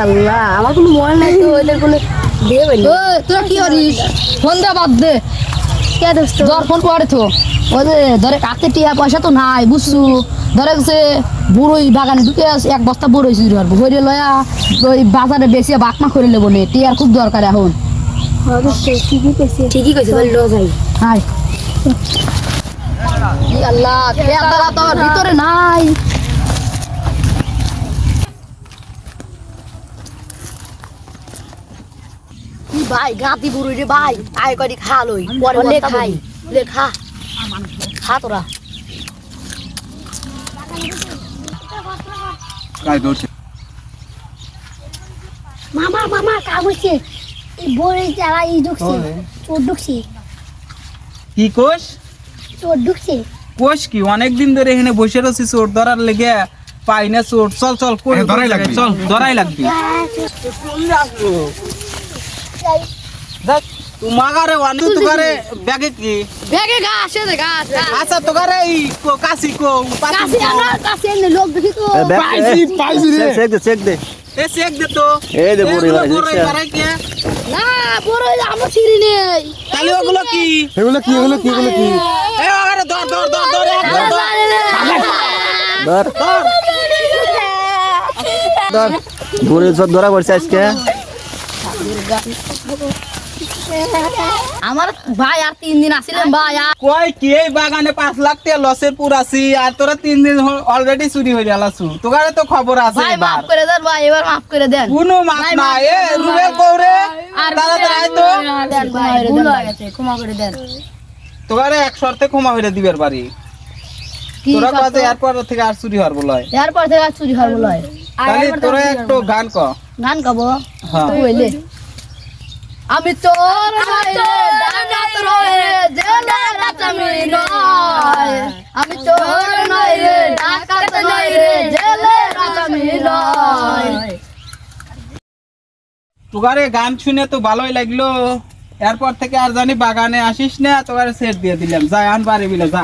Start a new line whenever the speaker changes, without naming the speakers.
আল্লাহ আমার কোনো মনে নাই তো ওদের কোনো বিয়ে হয়নি।
তোরা কি করিস? ফোন দে বাদ দে।
কে দোস্ত
ধর ফোন করে তো ওই যে ধরে কাকে টিয়া পয়সা তো নাই বুঝছু ধরে গেছে বুড়োই বাগানে ঢুকে এক বস্তা বুড়োই চুরি পারবো হইলে লয়া ওই বাজারে বেশি বাকমা করে নেবো নে টিয়ার খুব দরকার এখন।
ঠিকই কইছে বল লো যাই।
হাই ই আল্লাহ টিয়াটা তো ভিতরে নাই। কি ভাই গাতি বুড়োই রে ভাই আয় করি খা লই পরে
লে
বস্তা
খাই।
বলি। লে খা খা তোরা
काय करते
মামা মামা কাম হচ্ছে এই বড় যারা ই ঢুকছে চোর ঢুকছে
কি কোষ
চোর ঢুকছে
কোষ কি অনেক দিন ধরে এখানে বসে রয়েছি চোর ধরার লেগে পাই না চোর চল চল করে ধরাই লাগবে চল ধরাই লাগবে দেখ তোমাগারে ওয়ান তোমারে ব্যাগে কি
ব্যাগে গা আসে দে গা
আচ্ছা তোমারে এই কাশি কো
কাছে আমরা কাছে এনে লোক দেখি তো
পাইছি রে
চেক দে
এ চেক দে তো
এই দে বড়ি ভাই,
বড়ি
দেখছে।
বাড়াই কে
না বড় আমার সিঁড়ি নেই
তাহলে ওগুলো কি
এগুলো কি
এ আরে ধর ধর ধর ধর একদম ধর
ধর ধর বড়ি সব ধরা পড়ছে আজকে
আমার ভাই আর 3 দিন আসিলেন ভাই আর
কই কি এই বাগানে 5 লাখ টাকা লসের পুরাছি আর তোরা 3 দিন অলরেডি চুরি হয়ে গেলাছু তোগারে তো খবর আছে
ভাই
এবার
মাফ করে দেন ভাই এবার মাফ করে দেন
কোনো মাপ না এ রুবেল কৌরে তাড়াতাড়ি আয় তো
দেন ভাই ভুল হয়ে গেছে ক্ষমা করে দেন
তোগারে এক শর্তে ক্ষমা হইরে দিবার পারি
কি
তোরা
কথা?
কাছে এরপর থেকে আর চুরি হওয়ার বলয়
এরপর থেকে আর চুরি হওয়ার বলয়
তাহলে তোরা একটু গান ক
গান গাবো
হ্যাঁ।
তো হইলে আমি তোর নয় রে ডাকাত রয় জেলের আসামি নয় আমি তোর নয় রে ডাকাত নয় রে জেলের আসামি নয়
তোগারে গান শুনে তো ভালোই লাগলো এরপর থেকে আর জানি বাগানে আসিস না তোগারে সেট দিয়ে দিলাম যা আন বাড়ি বিলে যা